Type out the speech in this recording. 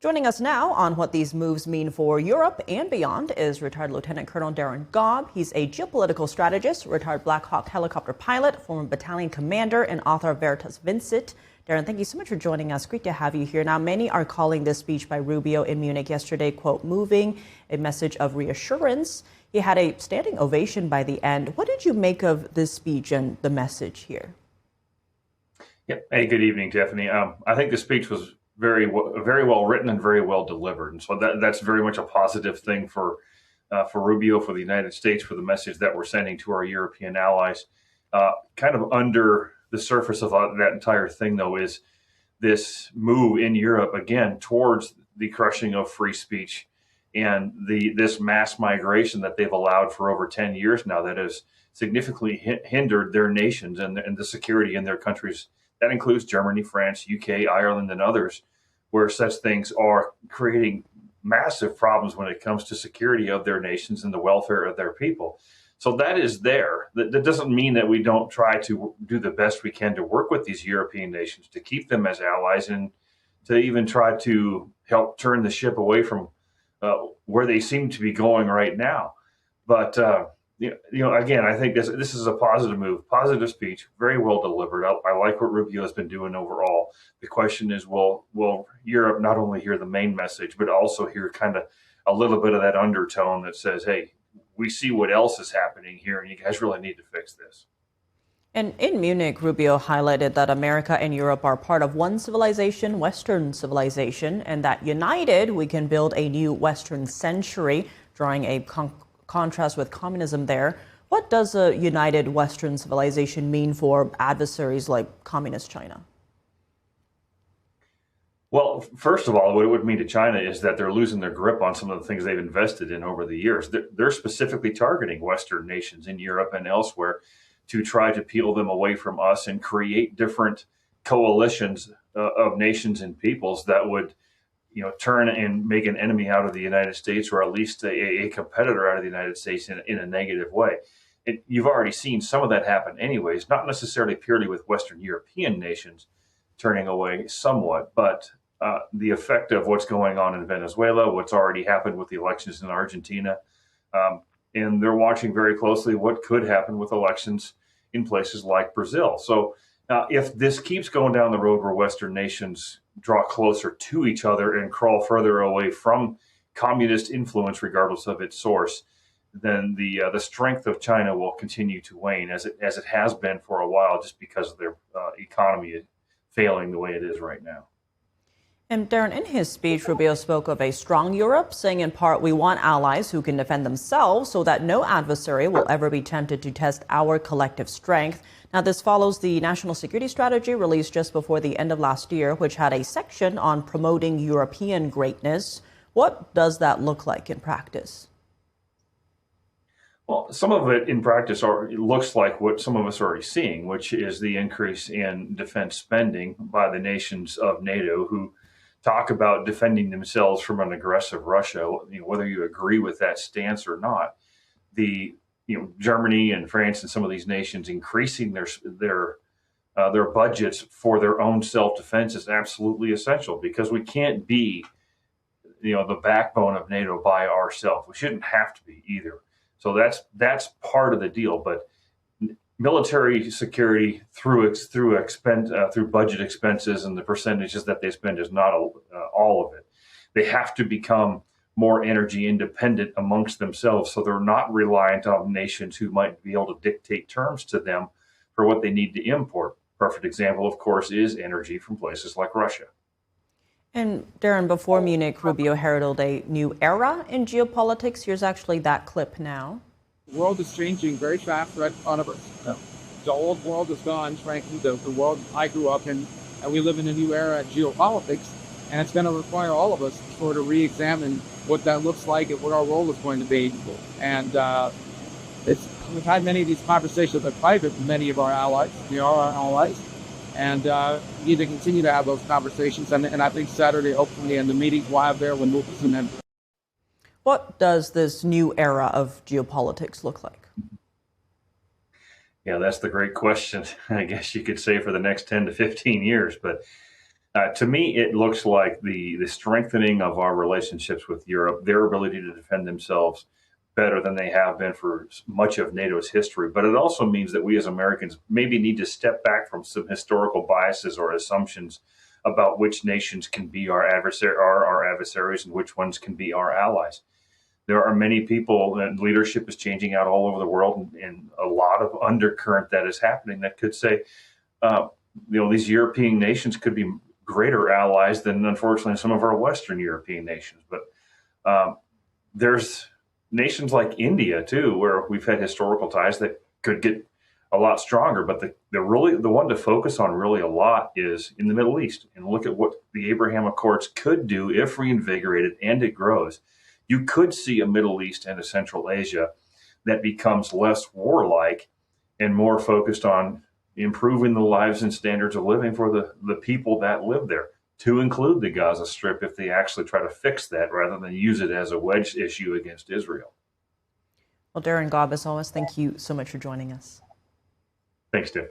Joining us now on what these moves mean for Europe and beyond is retired Lieutenant Colonel Darin Gaub. He's a geopolitical strategist, retired Black Hawk helicopter pilot, former battalion commander, and author of Veritas Vincit. Darin, thank you so much for joining us. Great to have you here. Now, many are calling this speech by Rubio in Munich yesterday, quote, moving, a message of reassurance. He had a standing ovation by the end. What did you make of this speech and the message here? Yeah. Hey, good evening, Tiffany. I think the speech was very well written and very well delivered, and so that's very much a positive thing for Rubio, for the United States, for the message that we're sending to our European allies. Kind of under the surface of that entire thing, though, is this move in Europe again towards the crushing of free speech and this mass migration that they've allowed for over 10 years now that has significantly hindered their nations and the security in their countries. That includes Germany, France, UK, Ireland, and others, where such things are creating massive problems when it comes to security of their nations and the welfare of their people. So that is there. That doesn't mean that we don't try to do the best we can to work with these European nations, to keep them as allies, and to even try to help turn the ship away from where they seem to be going right now. But again, I think this is a positive move, positive speech, very well delivered. I like what Rubio has been doing overall. The question is, will Europe not only hear the main message, but also hear kind of a little bit of that undertone that says, hey, we see what else is happening here, and you guys really need to fix this. And in Munich, Rubio highlighted that America and Europe are part of one civilization, Western civilization, and that united, we can build a new Western century, drawing a contrast with communism there. What does a united Western civilization mean for adversaries like communist China? Well, first of all, what it would mean to China is that they're losing their grip on some of the things they've invested in over the years. They're specifically targeting Western nations in Europe and elsewhere to try to peel them away from us and create different coalitions of nations and peoples that would turn and make an enemy out of the United States, or at least a competitor out of the United States in a negative way. You've already seen some of that happen anyways, not necessarily purely with Western European nations turning away somewhat, but the effect of what's going on in Venezuela, what's already happened with the elections in Argentina, and they're watching very closely what could happen with elections in places like Brazil. So if this keeps going down the road where Western nations draw closer to each other and crawl further away from communist influence, regardless of its source, then the strength of China will continue to wane, as it has been for a while, just because of their economy failing the way it is right now. And Darin, in his speech, Rubio spoke of a strong Europe, saying in part, we want allies who can defend themselves so that no adversary will ever be tempted to test our collective strength. Now, this follows the national security strategy released just before the end of last year, which had a section on promoting European greatness. What does that look like in practice? Well, some of it in practice looks like what some of us are already seeing, which is the increase in defense spending by the nations of NATO who talk about defending themselves from an aggressive Russia. Whether you agree with that stance or not, Germany and France and some of these nations increasing their budgets for their own self-defense is absolutely essential, because we can't be the backbone of NATO by ourselves. We shouldn't have to be either. So that's part of the deal. But military security through budget expenses and the percentages that they spend is not all of it. They have to become more energy independent amongst themselves, so they're not reliant on nations who might be able to dictate terms to them for what they need to import. Perfect example, of course, is energy from places like Russia. And Darin, before Munich, Rubio heralded a new era in geopolitics. Here's actually that clip now. The world is changing very fast right in front of us. Yeah. The old world is gone, frankly, the world I grew up in, and we live in a new era in geopolitics, and it's going to require all of us to sort of re-examine what that looks like and what our role is going to be. And we've had many of these conversations in private with many of our allies. We are our allies, and we need to continue to have those conversations. And I think Saturday, hopefully, and the meetings we'll have there when Lucas and them. What does this new era of geopolitics look like? Yeah, that's the great question, I guess you could say, for the next 10 to 15 years. But To me, it looks like the strengthening of our relationships with Europe, their ability to defend themselves better than they have been for much of NATO's history. But it also means that we as Americans maybe need to step back from some historical biases or assumptions about which nations can be our adversaries and which ones can be our allies. There are many people, and leadership is changing out all over the world, and a lot of undercurrent that is happening that could say, these European nations could be greater allies than, unfortunately, some of our Western European nations. But there's nations like India too, where we've had historical ties that could get a lot stronger. But the one to focus on really a lot is in the Middle East, and look at what the Abraham Accords could do if reinvigorated and it grows. You could see a Middle East and a Central Asia that becomes less warlike and more focused on improving the lives and standards of living for the people that live there, to include the Gaza Strip if they actually try to fix that rather than use it as a wedge issue against Israel. Well, Darin Gaub, as always, thank you so much for joining us. Thanks, Tim.